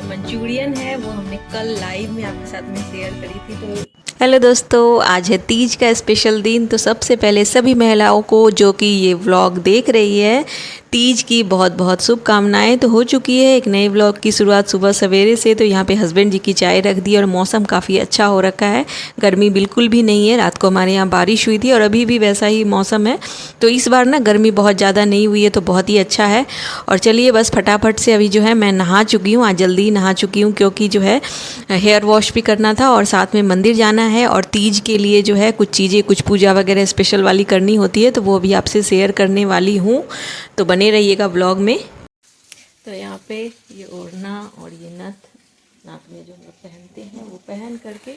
Manchurian है वो हमने कल लाइव में आपके साथ में शेयर करी थी। तो हेलो दोस्तों, आज है तीज का स्पेशल दिन। तो सबसे पहले सभी महिलाओं को जो कि ये व्लॉग देख रही है, तीज की बहुत बहुत शुभकामनाएं। तो हो चुकी है एक नए व्लॉग की शुरुआत सुबह सवेरे से। तो यहाँ पे हस्बैंड जी की चाय रख दी और मौसम काफ़ी अच्छा हो रखा है, गर्मी बिल्कुल भी नहीं है। रात को हमारे यहाँ बारिश हुई थी और अभी भी वैसा ही मौसम है। तो इस बार ना गर्मी बहुत ज़्यादा नहीं हुई है, तो बहुत ही अच्छा है। और चलिए बस फटाफट से अभी जो है मैं नहा चुकी हूँ, आज जल्दी ही नहा चुकी हूँ क्योंकि जो है हेयर वॉश भी करना था और साथ में मंदिर जाना है। और तीज के लिए जो है कुछ चीज़ें, कुछ पूजा वगैरह स्पेशल वाली करनी होती है, तो वो भी आपसे शेयर करने वाली हूँ। तो बने रहिएगा ब्लॉग में। तो यहाँ पे ये ओढ़ना और ये नथ नाक में जो हम लोग पहनते हैं वो पहन करके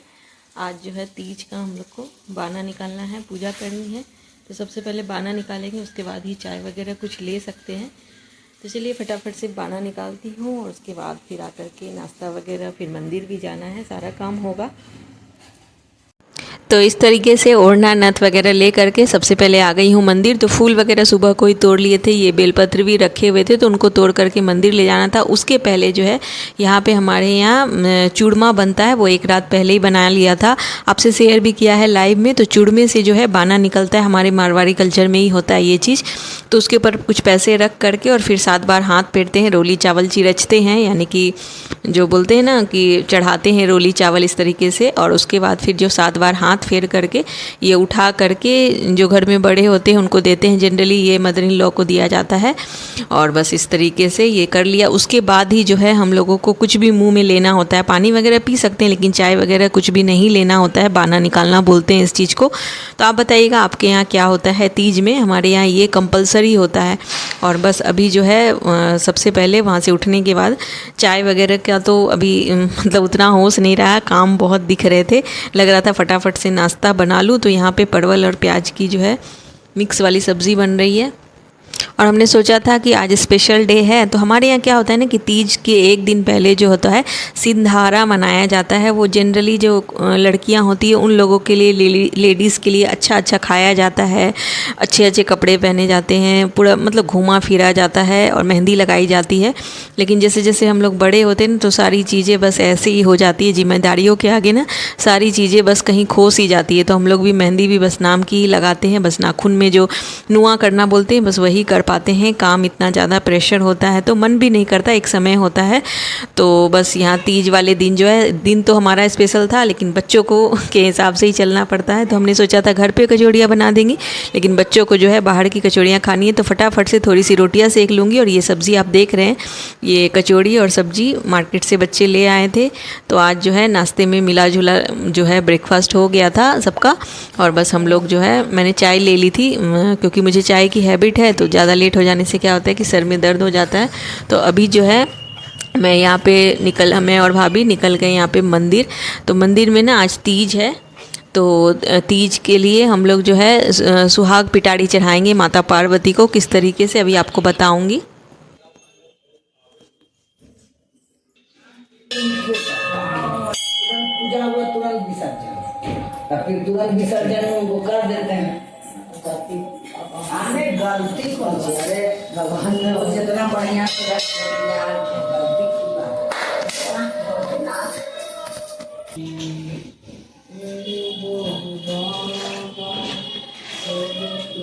आज जो है तीज का हम लोग को बाना निकालना है, पूजा करनी है। तो सबसे पहले बाना निकालेंगे, उसके बाद ही चाय वगैरह कुछ ले सकते हैं। तो चलिए फटाफट से बाना निकालती हूँ और उसके बाद फिर आकर के नाश्ता वगैरह, फिर मंदिर भी जाना है, सारा काम होगा। तो इस तरीके से ओढ़ना नथ वगैरह ले करके सबसे पहले आ गई हूँ मंदिर। तो फूल वगैरह सुबह को ही तोड़ लिए थे, ये बेलपत्र भी रखे हुए थे, तो उनको तोड़ करके मंदिर ले जाना था। उसके पहले जो है यहाँ पे हमारे यहाँ चूरमा बनता है, वो एक रात पहले ही बना लिया था, आपसे शेयर भी किया है लाइव में। तो चूरमे से जो है बाना निकलता है, हमारे मारवाड़ी कल्चर में ही होता है ये चीज़। तो उसके ऊपर कुछ पैसे रख करके और फिर 7 बार हाथ फेरते हैं, रोली चावल रचते हैं, यानी कि जो बोलते हैं ना कि चढ़ाते हैं रोली चावल इस तरीके से। और उसके बाद फिर जो 7 बार हाथ फेर करके ये उठा करके जो घर में बड़े होते हैं उनको देते हैं, जनरली ये मदर इन लॉ को दिया जाता है। और बस इस तरीके से ये कर लिया। उसके बाद ही जो है हम लोगों को कुछ भी मुंह में लेना होता है, पानी वगैरह पी सकते हैं लेकिन चाय वगैरह कुछ भी नहीं लेना होता है, बाना निकालना बोलते हैं इस चीज़ को। तो आप बताइएगा आपके यहाँ क्या होता है तीज में? हमारे यहाँ ये कंपलसरी होता है। और बस अभी जो है सबसे पहले वहाँ से उठने के बाद चाय वगैरह का तो अभी मतलब उतना होश नहीं रहा, काम बहुत दिख रहे थे, लग रहा था फटाफट से नाश्ता बना लूँ। तो यहाँ पे परवल और प्याज की जो है मिक्स वाली सब्ज़ी बन रही है। और हमने सोचा था कि आज स्पेशल डे है। तो हमारे यहाँ क्या होता है ना कि तीज के एक दिन पहले जो होता है सिंधारा मनाया जाता है। वो जनरली जो लड़कियाँ होती है उन लोगों के लिए, लेडीज़ के लिए अच्छा अच्छा खाया जाता है, अच्छे अच्छे कपड़े पहने जाते हैं, पूरा मतलब घूमा फिरा जाता है और मेहंदी लगाई जाती है। लेकिन जैसे जैसे हम लोग बड़े होते हैं ना तो सारी चीज़ें बस ऐसे ही हो जाती है, जिम्मेदारियों के आगे ना सारी चीज़ें बस कहीं खो सी जाती है। तो हम लोग भी मेहंदी भी बस नाम की ही लगाते हैं, बस नाखून में जो नुआ करना बोलते हैं बस वही कर पाते हैं। काम इतना ज़्यादा प्रेशर होता है तो मन भी नहीं करता, एक समय होता है। तो बस यहाँ तीज वाले दिन जो है, दिन तो हमारा स्पेशल था लेकिन बच्चों को के हिसाब से ही चलना पड़ता है। तो हमने सोचा था घर पे कचौड़ियाँ बना देंगी, लेकिन बच्चों को जो है बाहर की कचौड़ियाँ खानी है, तो फटाफट से थोड़ी सी रोटियाँ सेक लूँगी। और ये सब्ज़ी आप देख रहे हैं, ये कचौड़ी और सब्ज़ी मार्केट से बच्चे ले आए थे। तो आज जो है नाश्ते में मिला जुला जो है ब्रेकफास्ट हो गया था सबका। और बस हम लोग जो है, मैंने चाय ले ली थी क्योंकि मुझे चाय की हैबिट है। तो ज़्यादा लेट हो जाने से क्या होता है कि सर में दर्द हो जाता है। तो अभी जो है मैं और भाभी निकल गए यहाँ पे मंदिर। तो मंदिर में ना आज तीज है, तो तीज के लिए हम लोग जो है सुहाग पिटारी चढ़ाएंगे माता पार्वती को। किस तरीके से अभी आपको बताऊंगी। पूजा हुआ तुरंत विसर्जन, और फिर तुरंत विसर्जन वो कर देते हैं। हमें गलती को, अरे भगवान ने जितना बढ़िया से गलती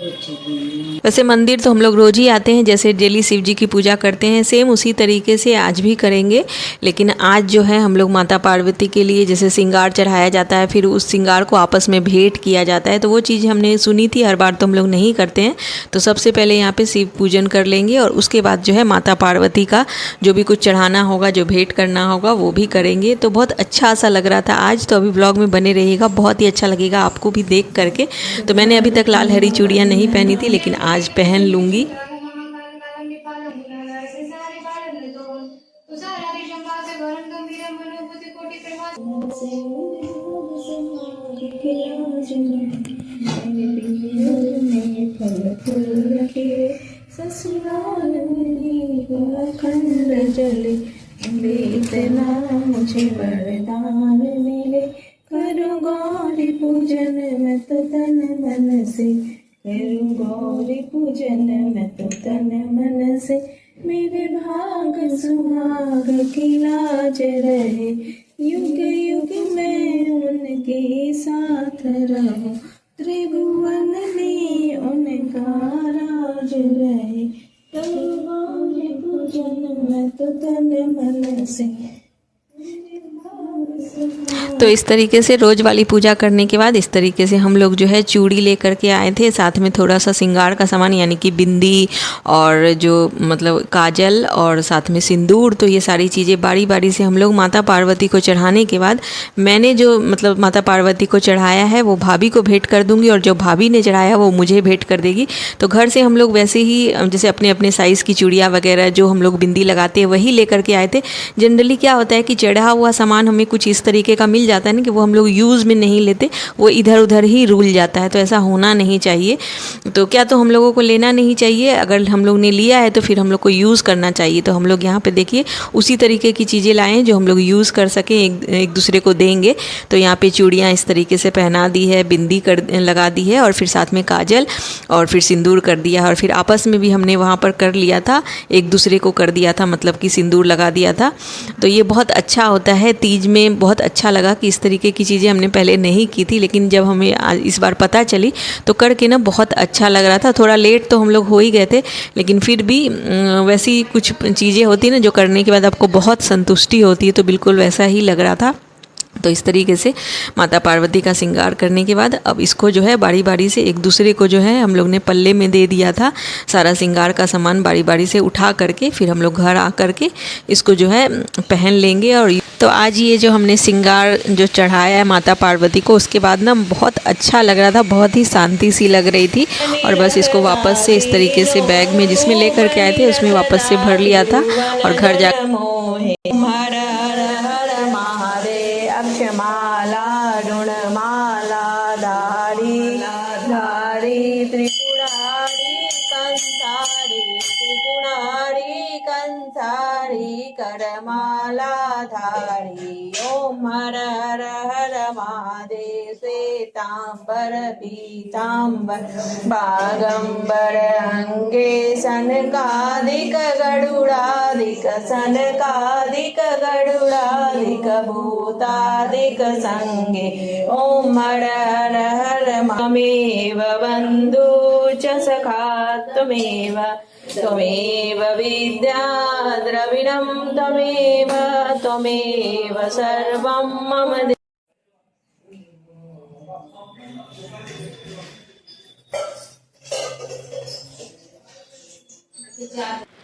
की वैसे मंदिर तो हम लोग रोज़ ही आते हैं, जैसे डेली शिव जी की पूजा करते हैं सेम उसी तरीके से आज भी करेंगे। लेकिन आज जो है हम लोग माता पार्वती के लिए जैसे श्रृंगार चढ़ाया जाता है, फिर उस श्रृंगार को आपस में भेंट किया जाता है, तो वो चीज़ हमने सुनी थी, हर बार तो हम लोग नहीं करते हैं। तो सबसे पहले यहाँ पे शिव पूजन कर लेंगे और उसके बाद जो है माता पार्वती का जो भी कुछ चढ़ाना होगा, जो भेंट करना होगा वो भी करेंगे। तो बहुत अच्छा सा लग रहा था आज, तो अभी ब्लॉग में बने रहिएगा, बहुत ही अच्छा लगेगा आपको भी देख करके। तो मैंने अभी तक लाल हरी चूड़ियाँ नहीं पहनी थी, लेकिन आज पहन लूँगी। मुझे वरदान मिले, करूँ गौरी पूजन मैं तो तन मन से, करूँ गौरी पूजन मैं तो तन मन से, मेरे भाग सुहाग की लाज रहे, युग युग मैं उनके साथ रहूं, त्रिभुवन में उनका राज रहे, करूँ गौरी पूजन मैं तो तन मन से। तो इस तरीके से रोज़ वाली पूजा करने के बाद इस तरीके से हम लोग जो है चूड़ी लेकर के आए थे, साथ में थोड़ा सा श्रृंगार का सामान यानी कि बिंदी और जो मतलब काजल और साथ में सिंदूर। तो ये सारी चीज़ें बारी बारी से हम लोग माता पार्वती को चढ़ाने के बाद मैंने जो मतलब माता पार्वती को चढ़ाया है वो भाभी को भेंट कर दूँगी और जो भाभी ने चढ़ाया वो मुझे भेंट कर देगी। तो घर से हम लोग वैसे ही जैसे अपने अपने साइज़ की चूड़ियाँ वगैरह जो हम लोग बिंदी लगाते हैं वही लेकर के आए थे। जनरली क्या होता है कि चढ़ा हुआ सामान हमें कुछ इस तरीके का मिल जाता है ना कि वो हम लोग यूज़ में नहीं लेते, वो इधर उधर ही रुल जाता है। तो ऐसा होना नहीं चाहिए। तो क्या तो हम लोगों को लेना नहीं चाहिए, अगर हम लोग ने लिया है तो फिर हम लोग को यूज़ करना चाहिए। तो हम लोग यहाँ पे देखिए उसी तरीके की चीज़ें लाए हैं जो हम लोग यूज़ कर सकें, एक दूसरे को देंगे। तो यहाँ पे चूड़ियाँ इस तरीके से पहना दी है, बिंदी लगा दी है और फिर साथ में काजल और फिर सिंदूर कर दिया, और फिर आपस में भी हमने वहाँ पर कर लिया था, एक दूसरे को कर दिया था, मतलब कि सिंदूर लगा दिया था। तो ये बहुत अच्छा होता है तीज में। बहुत अच्छा लगा कि इस तरीके की चीज़ें हमने पहले नहीं की थी, लेकिन जब हमें इस बार पता चली तो करके ना बहुत अच्छा लग रहा था। थोड़ा लेट तो हम लोग हो ही गए थे, लेकिन फिर भी वैसी कुछ चीज़ें होती हैं ना जो करने के बाद आपको बहुत संतुष्टि होती है, तो बिल्कुल वैसा ही लग रहा था। तो इस तरीके से माता पार्वती का श्रृंगार करने के बाद अब इसको जो है बारी बारी से एक दूसरे को जो है हम लोग ने पल्ले में दे दिया था। सारा श्रृंगार का सामान बारी बारी से उठा करके फिर हम लोग घर आ करके इसको जो है पहन लेंगे। और तो आज ये जो हमने श्रृंगार जो चढ़ाया है माता पार्वती को, उसके बाद ना बहुत अच्छा लग रहा था, बहुत ही शांति सी लग रही थी। और बस इसको वापस से इस तरीके से बैग में जिसमें ले करके आए थे उसमें वापस से भर लिया था और घर जा अक्षमाला ऋणमाला धारी धारी त्रिपुरारी कंसारी करमाला धारी। ओम हर हर हर महादेव श्वेतांबर पीतांबर बागंबर अंगे सनकादिक गरुड़ादिक सनकादिक गरुड़ादिक भूतादिक संगे। ओम हर हर हर ममेव बंधु च सखा त्वमेव त्वमेव विद्या द्रविणं त्वमेव सर्वं मम।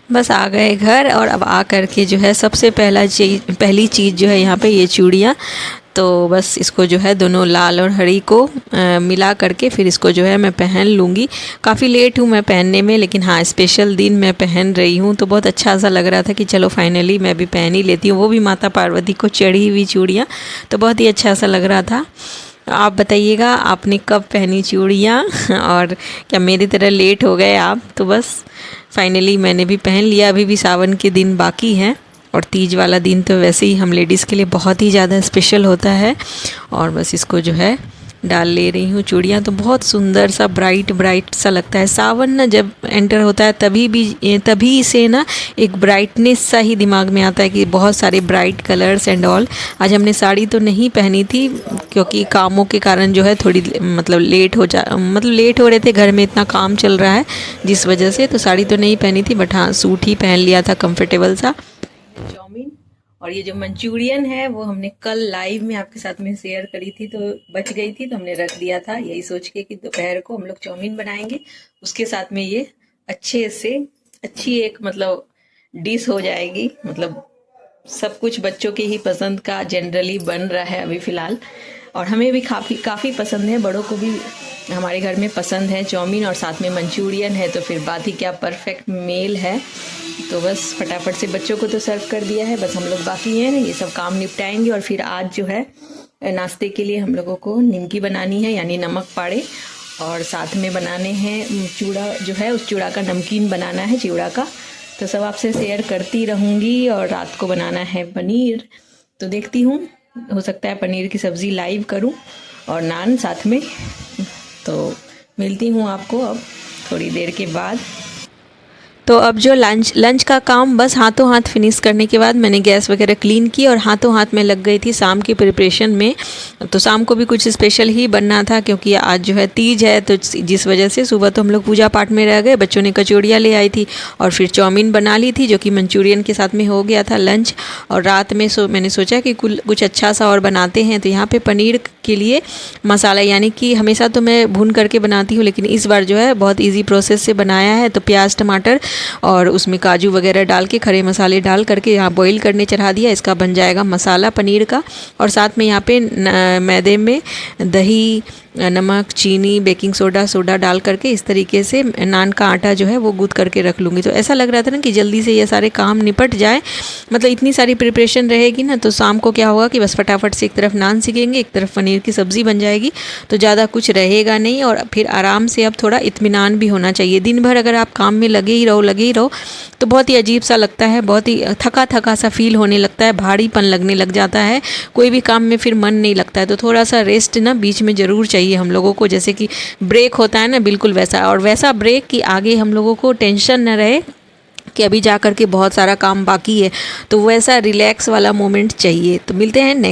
बस आ गए घर और अब आ करके जो है सबसे पहली चीज़ जो है यहाँ पे ये चूड़ियाँ। तो बस इसको जो है दोनों लाल और हरी को मिला करके फिर इसको जो है मैं पहन लूँगी। काफ़ी लेट हूँ मैं पहनने में, लेकिन हाँ स्पेशल दिन मैं पहन रही हूँ तो बहुत अच्छा सा लग रहा था कि चलो फाइनली मैं भी पहन ही लेती हूँ, वो भी माता पार्वती को चढ़ी हुई चूड़ियाँ। तो बहुत ही अच्छा सा लग रहा था। आप बताइएगा आपने कब पहनी चूड़ियाँ और क्या मेरी तरह लेट हो गए आप? तो बस फाइनली मैंने भी पहन लिया। अभी भी सावन के दिन बाकी हैं और तीज वाला दिन तो वैसे ही हम लेडीज़ के लिए बहुत ही ज़्यादा स्पेशल होता है। और बस इसको जो है डाल ले रही हूँ चूड़ियाँ। तो बहुत सुंदर सा ब्राइट सा लगता है। सावन ना जब एंटर होता है तभी से ना एक ब्राइटनेस सा ही दिमाग में आता है कि बहुत सारे ब्राइट कलर्स एंड ऑल। आज हमने साड़ी तो नहीं पहनी थी क्योंकि कामों के कारण जो है थोड़ी लेट हो रहे थे, घर में इतना काम चल रहा है जिस वजह से, तो साड़ी तो नहीं पहनी थी, बट हाँ सूट ही पहन लिया था कंफर्टेबल सा। चाउमीन और ये जो मंचूरियन है वो हमने कल लाइव में आपके साथ में शेयर करी थी, तो बच गई थी तो हमने रख दिया था, यही सोच के कि दोपहर को हम लोग चाउमीन बनाएंगे, उसके साथ में ये अच्छे से अच्छी एक डिश हो जाएगी। सब कुछ बच्चों के ही पसंद का जनरली बन रहा है अभी फ़िलहाल, और हमें भी काफ़ी पसंद है, बड़ों को भी हमारे घर में पसंद है चाउमीन, और साथ में मंचूरियन है, तो फिर बात ही क्या, परफेक्ट मेल है। तो बस फटाफट से बच्चों को तो सर्व कर दिया है, बस हम लोग बाकी हैं ये सब काम निपटाएंगे। और फिर आज जो है नाश्ते के लिए हम लोगों को निमकी बनानी है, यानी नमक पाड़े, और साथ में बनाने हैं चूड़ा जो है, उस चूड़ा का नमकीन बनाना है, चिवड़ा का। तो सब आपसे शेयर करती रहूँगी। और रात को बनाना है पनीर, तो देखती हूँ, हो सकता है पनीर की सब्ज़ी लाइव करूँ और नान साथ में। तो मिलती हूँ आपको अब थोड़ी देर के बाद। तो अब जो लंच का काम बस हाथों हाथ फिनिश करने के बाद मैंने गैस वगैरह क्लीन की और हाथों हाथ में लग गई थी शाम की प्रिपरेशन में। तो शाम को भी कुछ स्पेशल ही बनना था क्योंकि आज जो है तीज है, तो जिस वजह से सुबह तो हम लोग पूजा पाठ में रह गए। बच्चों ने कचौड़ियाँ ले आई थी और फिर चाउमीन बना ली थी जो कि मंचूरियन के साथ में हो गया था लंच। और रात में मैंने सोचा कि कुछ अच्छा सा और बनाते हैं। तो यहाँ पर पनीर के लिए मसाला, यानी कि हमेशा तो मैं भून करके बनाती हूँ, लेकिन इस बार जो है बहुत ईजी प्रोसेस से बनाया है। तो प्याज टमाटर और उसमें काजू वगैरह डाल के, खड़े मसाले डाल करके यहाँ बॉईल करने चढ़ा दिया। इसका बन जाएगा मसाला पनीर का। और साथ में यहाँ पे मैदे में दही, नमक, चीनी, बेकिंग सोडा डाल करके इस तरीके से नान का आटा जो है वो गूँथ करके रख लूँगी। तो ऐसा लग रहा था ना कि जल्दी से ये सारे काम निपट जाए, इतनी सारी प्रिपरेशन रहेगी ना, तो शाम को क्या होगा कि बस फटाफट से एक तरफ नान सीखेंगे, एक तरफ पनीर की सब्ज़ी बन जाएगी, तो ज़्यादा कुछ रहेगा नहीं। और फिर आराम से अब थोड़ा इत्मीनान भी होना चाहिए। दिन भर अगर आप काम में लगे ही रहो तो बहुत ही अजीब सा लगता है, बहुत ही थका सा फील होने लगता है, भारीपन लगने लग जाता है, कोई भी काम में फिर मन नहीं लगता है। तो थोड़ा सा रेस्ट ना बीच में ज़रूर चाहिए हम लोगों को, जैसे कि ब्रेक होता है ना, बिल्कुल वैसा। और वैसा ब्रेक कि आगे हम लोगों को टेंशन न रहे कि अभी जा कर के बहुत सारा काम बाकी है, तो वैसा रिलैक्स वाला मोमेंट चाहिए। तो मिलते हैं नेक्स्ट।